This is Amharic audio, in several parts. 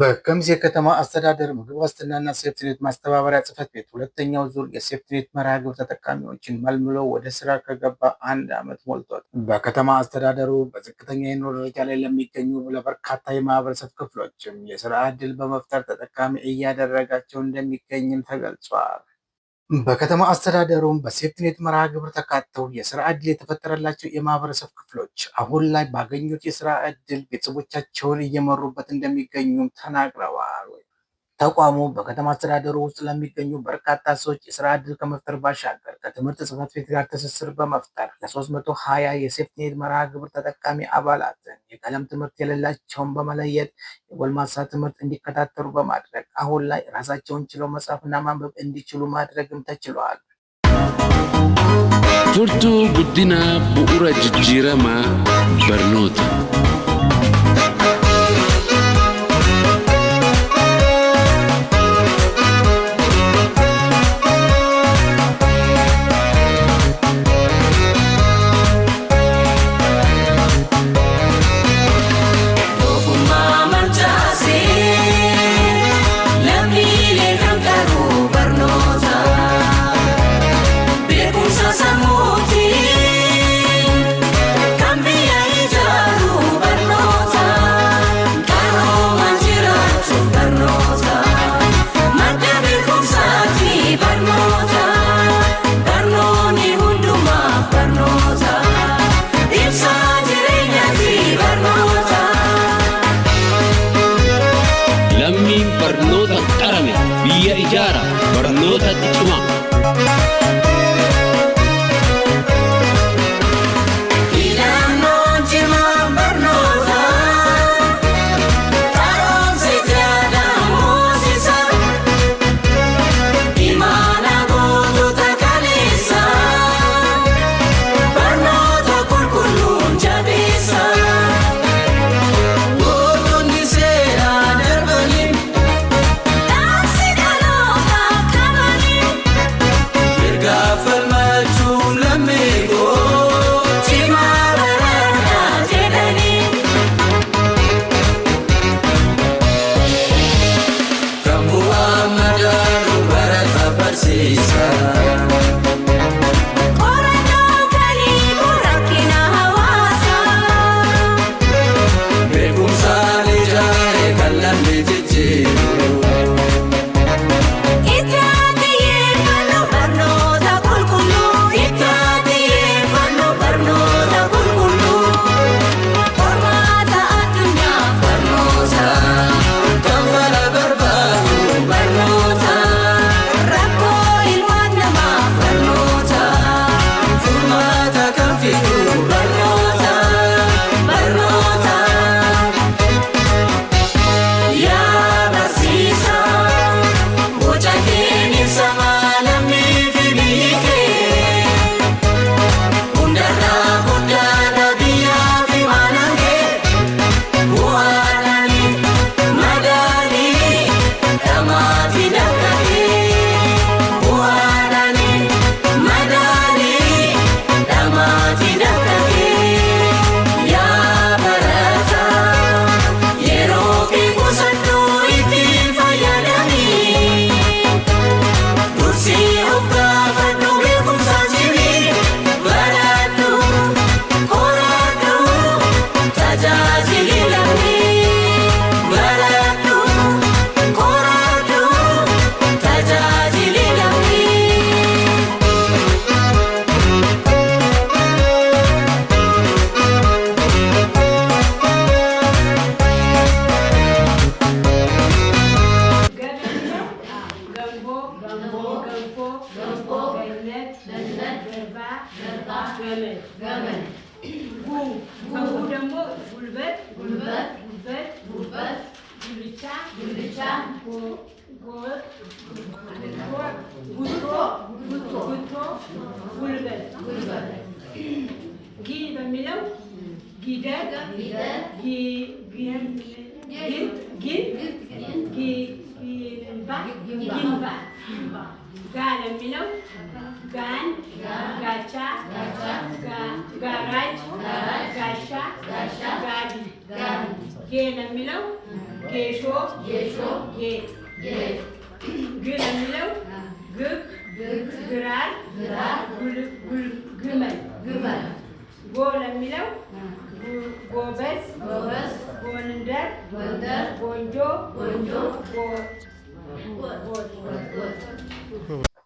በከሚሴ ከተማ አስተዳደር ምግብ ዋስትናና ሴፍትኔት ማስተባበሪያ ጽሕፈት ቤት ሁለተኛው ዙር የሴፍትኔት መርሃ ግብር ተጠቃሚዎችን መልምሎ ወደ ስራ ከገባ 1 ዓመት ሞልቷል። በከተማ አስተዳደሩ በዝቅተኛ የኑሮ ደረጃ ላይ ለሚገኙ ለበርካታ የማህበረሰብ ክፍሎችም የስራ ዕድል በመፍጠር ተጠቃሚ እያደረጋቸው እንደሚገኝም ተገልጿል። በከተማ አስተዳደሩም በሴፍትኔት መርሃ ግብር ተካተው የስራ ዕድል የተፈጠረላቸው የማህበረሰብ ክፍሎች አሁን ላይ ባገኙት የስራ ዕድል ቤተሰቦቻቸውን እየመሩበት እንደሚገኙም ተናግረዋል። ተቋሙ በከተማ አስተዳደሩ ውስጥ ለሚገኙ በርካታ ሰዎች የስራ ዕድል ከመፍጠር ባሻገር ከትምህርት ጽሕፈት ቤት ጋር ትስስር በመፍጠር ለ320 የሴፍትኔት መርሃ ግብር ተጠቃሚ አባላትን የቀለም ትምህርት የሌላቸውን በመለየት የጎልማሳ ትምህርት እንዲከታተሉ በማድረግ አሁን ላይ ራሳቸውን ችለው መጻፍና ማንበብ እንዲችሉ ማድረግም ተችሏል። Furtuu guddina bu'uura jijjiiramaa barnoota. Barnoota qarame biyya ijaara barnoota cimaa. ጌሾ ጌጥ ግ ለሚለው ግብ ግራር ግመል ጎ ለሚለው ጎበዝ ጎንደር ጎንጆ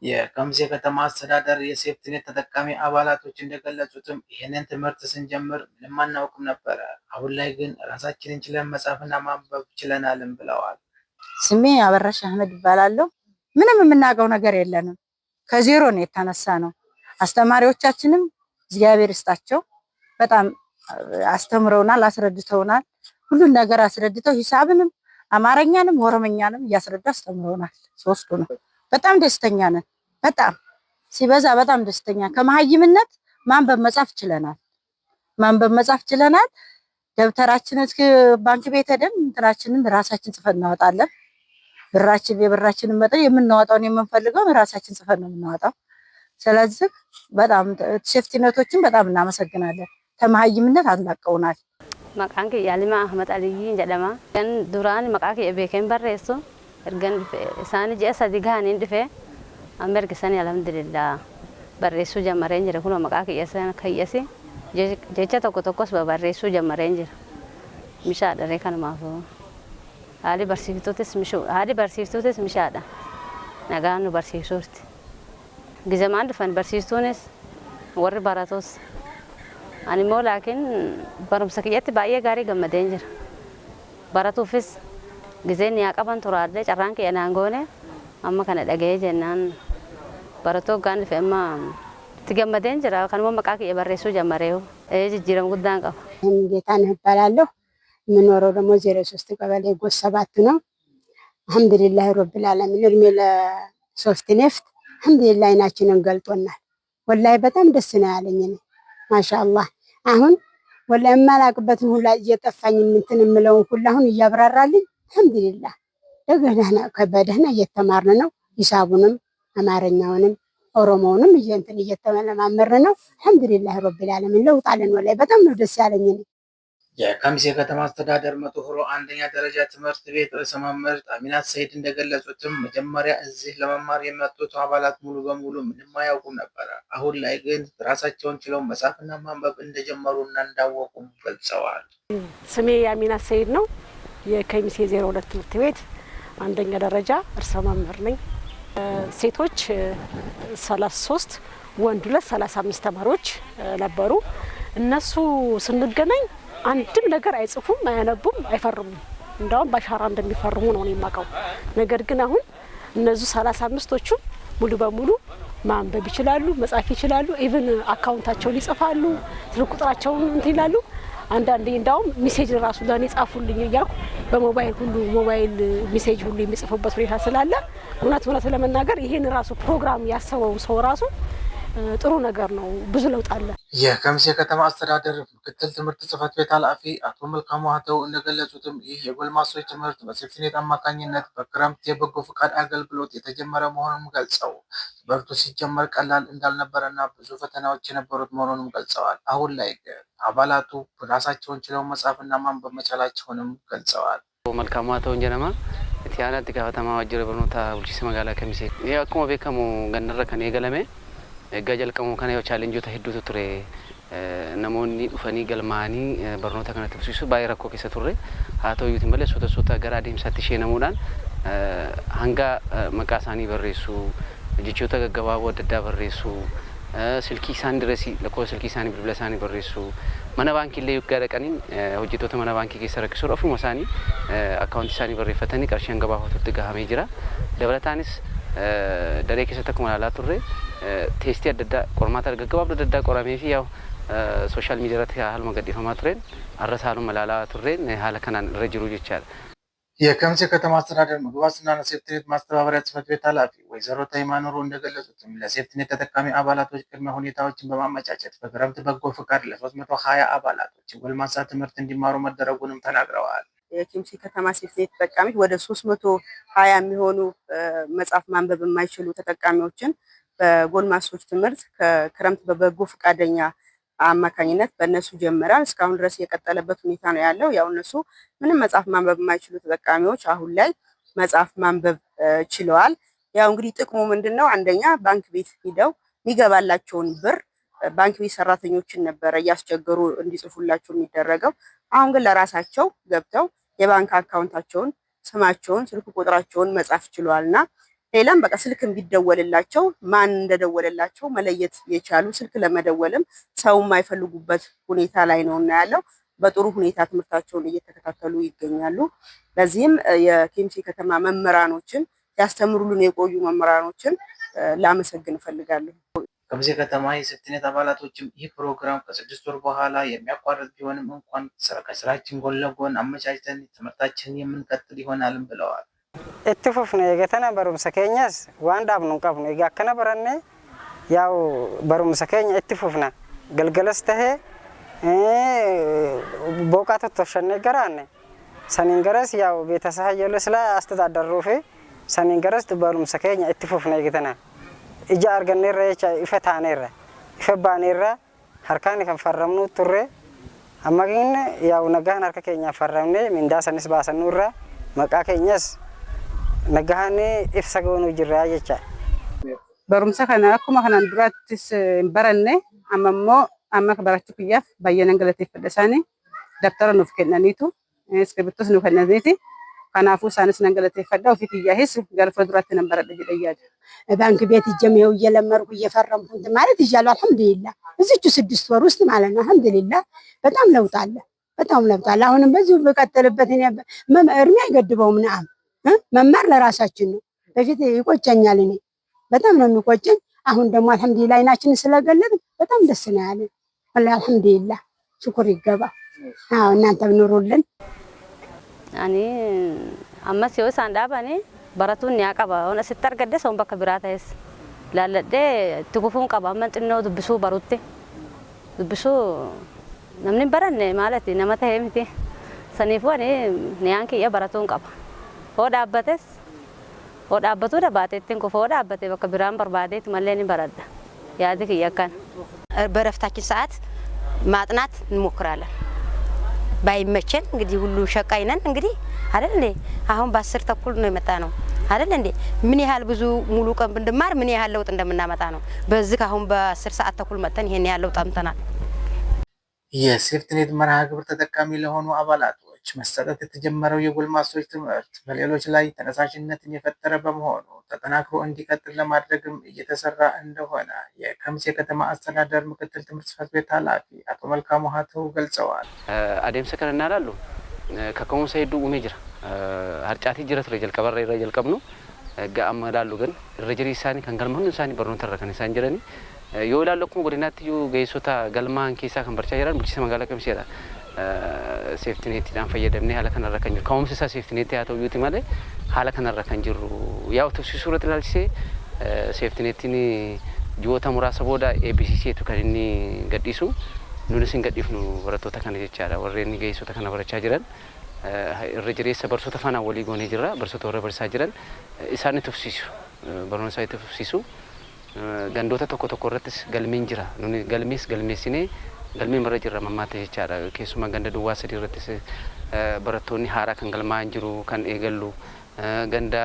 የከሚሴ ከተማ አስተዳደር የሴፍትኔት ተጠቃሚ አባላቶች እንደገለጹትም ይህንን ትምህርት ስንጀምር ምንም አናውቅም ነበረ። አሁን ላይ ግን ራሳችንን ችለን መጻፍና ማንበብ ችለናልም ብለዋል። ስሜ አበራሽ አህመድ ይባላለሁ። ምንም የምናውቀው ነገር የለንም። ከዜሮ ነው የተነሳ ነው። አስተማሪዎቻችንም እግዚአብሔር ይስጣቸው በጣም አስተምረውናል፣ አስረድተውናል። ሁሉን ነገር አስረድተው ሂሳብንም አማርኛንም ኦሮምኛንም እያስረዱ አስተምረውናል። ሶስቱ ነው። በጣም ደስተኛ ነን። በጣም ሲበዛ በጣም ደስተኛ ከመሀይምነት ማንበብ መጻፍ ችለናል። ደብተራችንን ባንክ ቤት ሄደን እንትናችንን ራሳችን ጽፈን እናወጣለን። የብራችንን መጠን የምናወጣውን የምንፈልገውን ራሳችን ጽፈን ነው የምናወጣው። ስለዚህ በጣም ሴፍቲኔቶችን በጣም እናመሰግናለን። ከመሀይምነት አላቀውናል። መቃንክ ያሊማ አህመድ አልይ ጀደማ ገን ዱራን መቃክ የቤከን በረሱ እርገን ሳኒ ጀሳ ዲጋን እንድፈ አመርክ ሰኒ አልሐምዱሊላህ በረሱ ጀመረኝ ጀረ ሁሉ መቃክ የሰን ከየሲ ጀቻ ተቆተቆስ በበረሱ ጀመረኝ ጀረ ሚሻደ ረከን ማፎ አሊ በርሲፍቶትስ ሚሻዳ ነጋኑ በርሲፍቶት ግዘማን ፈን በርሲፍቶንስ ወር ባራቶስ አኒሞ ላኪን በሩምሰክየት ባየ ጋሪ ገመደኝ ጀረ ባራቶፍስ ጊዜን ያቀበን ቱራደ ጨራንከ የናንጎነ አማ ከነ ደገየ ጀናን ባራቶ ጋን ፈማ ትገመደኝ ጀራ ከነሞ መቃክ የበረሱ ጀመረው ጅጅረም ጉዳን ቀፍ ጌታነህ እባላለሁ። የምኖረው ደግሞ 03 ቀበሌ ጎስ 7 ነው። አልሐምዱሊላህ ረብል ዓለሚን እድሜ ለሶፍትኔት አልሐምዱሊላህ አይናችንን ገልጦናል። ወላሂ በጣም ደስ ነው ያለኝ ነው ማሻአላህ። አሁን ወላሂ የማላቅበትን ሁላ እየጠፋኝ እንትን የምለውን ሁላ አሁን እያብራራልኝ አልሐምዱሊላህ ደህና ከበደህና እየተማርን ነው። ሂሳቡንም አማርኛውንም ኦሮሞውንም እየተለማመርን ነው። አልሐምዱሊላህ ረብል ዓለሚን ለውጥ አለን። ወላሂ በጣም ነው ደስ ያለኝ ነው። የከሚሴ ከተማ አስተዳደር 100 አንደኛ ደረጃ ትምህርት ቤት ርዕሰ መምህር አሚናት ሰይድ እንደገለጹትም መጀመሪያ እዚህ ለመማር የመጡት አባላት ሙሉ በሙሉ ምንም አያውቁም ነበር። አሁን ላይ ግን ራሳቸውን ችለው መጻፍና ማንበብ እንደጀመሩና እንዳወቁ ገልጸዋል። ስሜ አሚናት ሰይድ ነው። የከሚሴ 02 ትምህርት ቤት አንደኛ ደረጃ ርዕሰ መምህር ነኝ። ሴቶች 33 ወንድ 35 ተማሪዎች ነበሩ። እነሱ ስንገናኝ አንድም ነገር አይጽፉም፣ አያነቡም፣ አይፈርሙም። እንዳውም በአሻራ እንደሚፈርሙ ነው የማውቀው። ነገር ግን አሁን እነዚህ 35ቶቹ ሙሉ በሙሉ ማንበብ ይችላሉ፣ መጻፍ ይችላሉ። ኢቭን አካውንታቸውን ይጽፋሉ፣ ስልክ ቁጥራቸውን እንትን ይላሉ። አንዳንዴ እንዳውም ሜሴጅ ራሱ ለኔ ጻፉልኝ እያልኩ በሞባይል ሜሴጅ ሁሉ የሚጽፉበት ሁኔታ ስላለ እውነት ለመናገር ይሄን ራሱ ፕሮግራም ያሰበው ሰው ራሱ ጥሩ ነገር ነው። ብዙ ለውጥ አለ። የከሚሴ ከተማ አስተዳደር ምክትል ትምህርት ጽሕፈት ቤት ኃላፊ አቶ መልካሙ ሀተው እንደገለጹትም ይህ የጎልማሶች ትምህርት በሴፍትኔት አማካኝነት በክረምት የበጎ ፈቃድ አገልግሎት የተጀመረ መሆኑን ገልጸው ትምህርቱ ሲጀመር ቀላል እንዳልነበረና ብዙ ፈተናዎች የነበሩት መሆኑንም ገልጸዋል። አሁን ላይ ግን አባላቱ ራሳቸውን ችለው መጻፍና ማንበብ መቻላቸውንም ገልጸዋል። መልካሙ ሀተው እንጀነማ ኢትዮጵያ ዲጋ ከተማ ወጅረ በኖታ ቡልቺስ መጋላ ከሚሴ ያቆመ በከሙ ገነረ ከኔ ገለሜ ገጀል ቀሙ ከነ ቻሌንጆታ ሄዱት ቱሬ namoonni dhufanii galmaanii barnoota kanatti fufsiisu baay'ee rakkoo keessa turre haa ta'uutii malee soota gara adeemsaatti isheenamuudhaan hanga maqaa isaanii barreessu jechoota gaggabaaboo adda addaa barreessu silkii isaanii dirasii lakkoofsa silkii isaanii bilbila isaanii barreessu mana baankii illee yoggaa dhaqanii hojjettoota mana baankii keessa rakkisuudha ofuma isaanii akkaawuntii isaanii barreeffatanii qarshii hanga baafatutti gahamee jira dabalataanis daree keessatti akkuma ilaalaa turre teestii adda addaa qormaata gaggabaaboo adda addaa qoramee fi yaa'u ሶሻል ሚዲያ ላይ ያህል ገዲፈማ ትሬን አረሳሉ መላላ ትሬን ያህል ከናን ረጅሩ ይቻላል። የከሚሴ ከተማ አስተዳደር ምግብ ዋስትናና ሴፍትኔት ማስተባበሪያ ጽሕፈት ቤት ኃላፊ ወይዘሮ ታይማኖሩ እንደገለጹትም ለሴፍትኔት ተጠቃሚ አባላቶች ቅድመ ሁኔታዎችን በማመቻቸት በክረምት በጎ ፈቃድ ለ320 አባላቶች ጎልማሳ ትምህርት እንዲማሩ መደረጉንም ተናግረዋል። የከሚሴ ከተማ ሴፍትኔት ተጠቃሚ ወደ 320 የሚሆኑ መጻፍ ማንበብ የማይችሉ ተጠቃሚዎችን በጎልማሶች ትምህርት ከክረምት በበጎ ፈቃደኛ አማካኝነት በእነሱ ጀምራል። እስካሁን ድረስ የቀጠለበት ሁኔታ ነው ያለው። ያው እነሱ ምንም መጽሐፍ ማንበብ የማይችሉ ተጠቃሚዎች አሁን ላይ መጽሐፍ ማንበብ ችለዋል። ያው እንግዲህ ጥቅሙ ምንድነው? አንደኛ ባንክ ቤት ሄደው የሚገባላቸውን ብር ባንክ ቤት ሰራተኞችን ነበረ እያስቸገሩ እንዲጽፉላቸው የሚደረገው። አሁን ግን ለራሳቸው ገብተው የባንክ አካውንታቸውን፣ ስማቸውን፣ ስልክ ቁጥራቸውን መጻፍ ችለዋልና ሌላም በቃ ስልክ ቢደወልላቸው ማን እንደደወለላቸው መለየት የቻሉ ስልክ ለመደወልም ሰው የማይፈልጉበት ሁኔታ ላይ ነው እና ያለው በጥሩ ሁኔታ ትምህርታቸውን እየተከታተሉ ይገኛሉ። ለዚህም የኬሚሴ ከተማ መምህራኖችን ያስተምሩልን የቆዩ መምህራኖችን ላመሰግን እፈልጋለሁ። ከሚሴ ከተማ የሴፍቲኔት አባላቶችም ይህ ፕሮግራም ከ6 ወር በኋላ የሚያቋርጥ ቢሆንም እንኳን ከስራችን ጎን ለጎን አመቻችተን ትምህርታችንን የምንቀጥል ይሆናልም ብለዋል። itti fufne eegatana barumsa keenyas waan dhaabnu hin qabnu egaa akkana baranne yaa'u barumsa keenya itti fufna galgalas tahee booqaa tottooshannee garaanne saniin garas yaa'u beetasa hayyoollee silaa astadaaddarruu fi saniin garas barumsa keenya itti fufne eegatana ija arganneerra jecha ifa taaneerra ifa baaneerra harkaan kan farramnu turre amma gin yaa'u nagaan harka keenya farramne mindaa sanis baasannuurra maqaa keenyas nagahane ifsa goonu jirra jecha barumsa kana akkuma kanan durattis baranne amma barachuu kiyyaaf baay'een galateeffadha. Dabtara nuuf kennaniitu iskibirtos nuuf kennaniiti kanaafuu isaanis nan galateeffadha. ofii kiyyaahis gara fuulduraatti nan baradha jedhee yaada. ባንክ ቤት ጀመው እየለመርኩ እየፈረምኩ ማለት ይቻላል። አልሐምዱሊላህ እዚቹ 6 ወር ውስጥ ማለት ነው። አልሐምዱሊላህ በጣም ለውጥ አለ፣ በጣም ለውጥ አለ። አሁንም በዚሁ በቀጠልበት እድሜ አይገድበውም። ነዓም መማር ለራሳችን ነው። በፊት ይቆጨኛል፣ እኔ በጣም ነው የሚቆጨኝ። አሁን ደግሞ አልሐምዱሊላህ አይናችን ስለገለጥ በጣም ደስ ነው ያለን። ወላሂ አልሐምዱሊላህ ሽኩር ይገባ። አዎ እናንተም ኑሩልን። አኒ አማስ ይወስ አንዳባኔ baratuun ni qaba ona sitar gadde son bakka biraataes laalladhe tukufuun qaba manxinoo dubbisuu barutte dubbisuu namni baranne maalati nama ta'e miti saniifuu ani niyaan kiyya baratuun qaba hoo dhaabbatuu dabaateettiin kufa hoo dhaabbate bakka biraan barbaadeeti mallee ni baradha yaadi kiyya akkan በረፍታችን ሰዓት ማጥናት እንሞክራለን። ባይመቸን እንግዲህ ሁሉ ሸቃይ ነን እንግዲህ አይደል እንዴ? አሁን በ10 ተኩል ነው የመጣ ነው አይደል እንዴ? ምን ያህል ብዙ ሙሉ ቀን ብንማር ምን ያህል ለውጥ እንደምናመጣ ነው። በዚህ አሁን በ10 ሰዓት ተኩል መጥተን ይሄን ያህል ለውጥ አምጥተናል። የሴፍቲኔት መርሃ ግብር ተጠቃሚ ለሆኑ አባላቶች መሰጠት የተጀመረው የጎልማሶች ትምህርት በሌሎች ላይ ተነሳሽነትን የፈጠረ በመሆኑ ተጠናክሮ እንዲቀጥል ለማድረግም እየተሰራ እንደሆነ የከሚሴ ከተማ አስተዳደር ምክትል ትምህርት ጽሕፈት ቤት ኃላፊ አቶ መልካሙ ሀተው ገልጸዋል። አዴምሰ ከነና ላሉ ከኮንሰ ሄዱ ኡሜ ጅራ harcaati jira ture jalqabarra irra jalqabnu ga'amma ilaallu gan irra jirii isaanii kan galmaan isaanii barnoota irra kan isaan jirani yoo ilaallu akkuma godinaatti iyyuu ga'eessota galmaan keessaa kan barachaa jiran bulchiinsa magaalaa Kamiseedha. Seeftineettiidhaan fayyadamnee haala kanarra kan jiru ka'umsi isaa seeftineetti haa ta'u iyyuuti malee haala kanarra kan jiru yaa'u tufsisuu irratti ilaalchisee seeftineettiin ji'oota muraasa booda eebbisiiseetu kan inni gadhiisu nunis hin gadhiifnu barattoota kana jechaadha warreen ga'eessota kana barachaa jiran. irra jireessa barsoota faana walii goonee jirra barsoota warra barsaa jiran isaanii tufsiisu barnoota isaanii tufsiisu gandoota tokko irrattis galmeen jira nuni galmeessinee galmeen marra jirra mammaata jechaadha keessumaa ganda duwwaa 3 irrattis barattoonni haaraa kan galmaan jiru kan eegallu ganda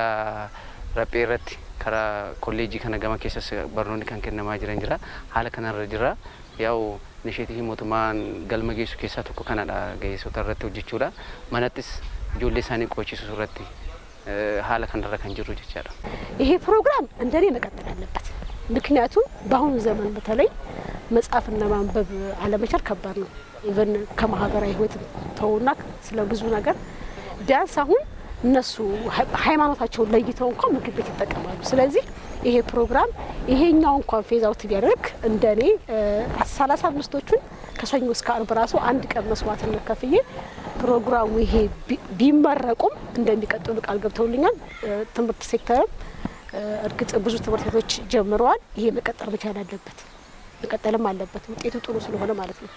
raphee irratti karaa kolleejii kana gama keessas barnoonni kan kennamaa jiran jira haala kanarra jirra yaa'u nisheetii mootummaan galma geessu keessaa tokko kanadha ga'eessota irratti hojjechuudha manattis ijoollee isaanii qo'achiisuu irratti haala kanarra kan jiru jechaadha። ይሄ ፕሮግራም እንደኔ መቀጠል አለበት። ምክንያቱም በአሁኑ ዘመን በተለይ መጽሐፍና ማንበብ አለመቻል ከባድ ነው። ኢቨን ከማህበራዊ ህይወት ተውና ስለ ብዙ ነገር ቢያንስ አሁን እነሱ ሃይማኖታቸውን ለይተው እንኳን ምግብ ቤት ይጠቀማሉ። ስለዚህ ይሄ ፕሮግራም ይሄኛው እንኳን ፌዝ አውት ቢያደርግ እንደኔ 35ቶቹን ከሰኞ እስከ ዓርብ ራሱ አንድ ቀን መስዋዕትነት ከፍዬ ፕሮግራሙ ይሄ ቢመረቁም እንደሚቀጥሉ ቃል ገብተውልኛል። ትምህርት ሴክተርም እርግጥ ብዙ ትምህርት ቤቶች ጀምረዋል። ይሄ መቀጠል መቻል አለበት፣ መቀጠልም አለበት ውጤቱ ጥሩ ስለሆነ ማለት ነው።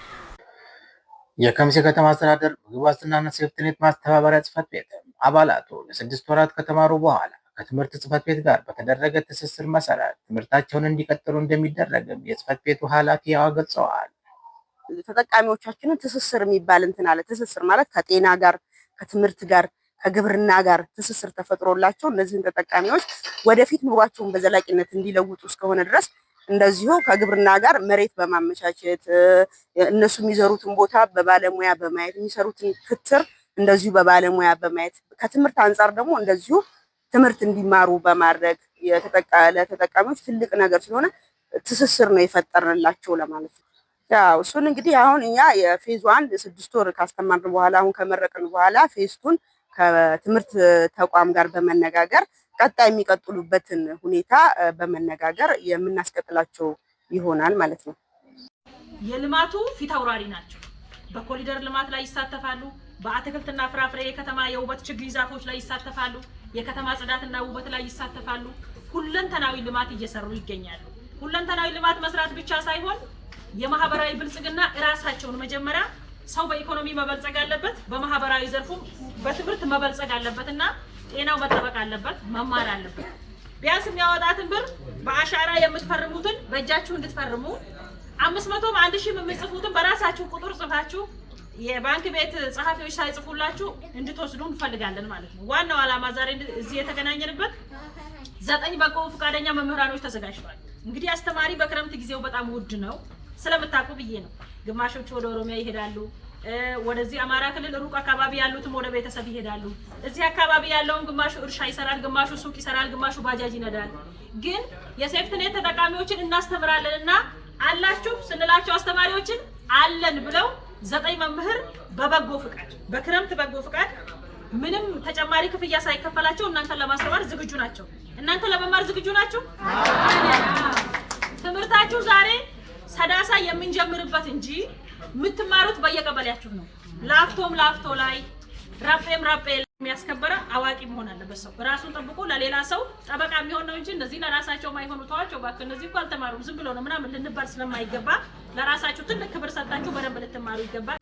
የከሚሴ ከተማ አስተዳደር ምግብ ዋስትናና ሴፍቲኔት ማስተባበሪያ ጽሕፈት ቤት አባላቱ ለ6 ወራት ከተማሩ በኋላ ከትምህርት ጽሕፈት ቤት ጋር በተደረገ ትስስር መሰረት ትምህርታቸውን እንዲቀጥሉ እንደሚደረግም የጽሕፈት ቤቱ ኃላፊ ገልጸዋል። ተጠቃሚዎቻችንን ትስስር የሚባል እንትን አለ። ትስስር ማለት ከጤና ጋር፣ ከትምህርት ጋር፣ ከግብርና ጋር ትስስር ተፈጥሮላቸው እነዚህን ተጠቃሚዎች ወደፊት ኑሯቸውን በዘላቂነት እንዲለውጡ እስከሆነ ድረስ እንደዚሁ ከግብርና ጋር መሬት በማመቻቸት እነሱ የሚዘሩትን ቦታ በባለሙያ በማየት የሚሰሩትን ክትር እንደዚሁ በባለሙያ በማየት ከትምህርት አንጻር ደግሞ እንደዚሁ ትምህርት እንዲማሩ በማድረግ ለተጠቃሚዎች ትልቅ ነገር ስለሆነ ትስስር ነው የፈጠርንላቸው ለማለት ነው። ያው እሱን እንግዲህ አሁን እኛ የፌዝ 1 6 ወር ካስተማርን በኋላ አሁን ከመረቅን በኋላ ፌዝ 2 ከትምህርት ተቋም ጋር በመነጋገር ቀጣይ የሚቀጥሉበትን ሁኔታ በመነጋገር የምናስቀጥላቸው ይሆናል ማለት ነው። የልማቱ ፊት አውራሪ ናቸው። በኮሪደር ልማት ላይ ይሳተፋሉ። በአትክልትና ፍራፍሬ የከተማ የውበት ችግኝ ዛፎች ላይ ይሳተፋሉ። የከተማ ጽዳትና ውበት ላይ ይሳተፋሉ። ሁለንተናዊ ልማት እየሰሩ ይገኛሉ። ሁለንተናዊ ልማት መስራት ብቻ ሳይሆን የማህበራዊ ብልጽግና ራሳቸውን መጀመሪያ ሰው በኢኮኖሚ መበልጸግ አለበት፣ በማህበራዊ ዘርፉ በትምህርት መበልጸግ አለበትና ጤናው መጠበቅ አለበት፣ መማር አለበት። ቢያንስ የሚያወጣትን ብር በአሻራ የምትፈርሙትን በእጃችሁ እንድትፈርሙ 500 1000 የምትጽፉትን በራሳችሁ ቁጥር ጽፋችሁ የባንክ ቤት ጸሐፊዎች ሳይጽፉላችሁ እንድትወስዱ እንፈልጋለን ማለት ነው። ዋናው ዓላማ ዛሬ እዚህ የተገናኘንበት 9 በጎ ፈቃደኛ መምህራኖች ተዘጋጅተዋል። እንግዲህ አስተማሪ በክረምት ጊዜው በጣም ውድ ነው ስለምታውቁ ብዬ ነው። ግማሾቹ ወደ ኦሮሚያ ይሄዳሉ፣ ወደዚህ አማራ ክልል ሩቅ አካባቢ ያሉትም ወደ ቤተሰብ ይሄዳሉ። እዚህ አካባቢ ያለውን ግማሹ እርሻ ይሰራል፣ ግማሹ ሱቅ ይሰራል፣ ግማሹ ባጃጅ ይነዳል። ግን የሴፍትኔት ተጠቃሚዎችን እናስተምራለንና አላችሁ ስንላቸው አስተማሪዎችን አለን ብለው 9 መምህር በበጎ ፍቃድ በክረምት በጎ ፍቃድ ምንም ተጨማሪ ክፍያ ሳይከፈላቸው እናንተን ለማስተማር ዝግጁ ናቸው። እናንተ ለመማር ዝግጁ ናችሁ? ትምህርታችሁ ዛሬ ሰዳሳ የምንጀምርበት እንጂ የምትማሩት በየቀበሌያችሁ ነው። ላፍቶም ላፍቶ ላይ ራጴም ራጴ የሚያስከበረ አዋቂ መሆን አለበት። ሰው ራሱን ጠብቆ ለሌላ ሰው ጠበቃ የሚሆን ነው እንጂ እነዚህ ለራሳቸው ማይሆኑ ተዋቸው እባክህ እነዚህ እኮ አልተማሩም ዝም ብለው ነው ምናምን ልንባል ስለማይገባ ለራሳችሁ ትልቅ ክብር ሰጣችሁ በደንብ ልትማሩ ይገባል።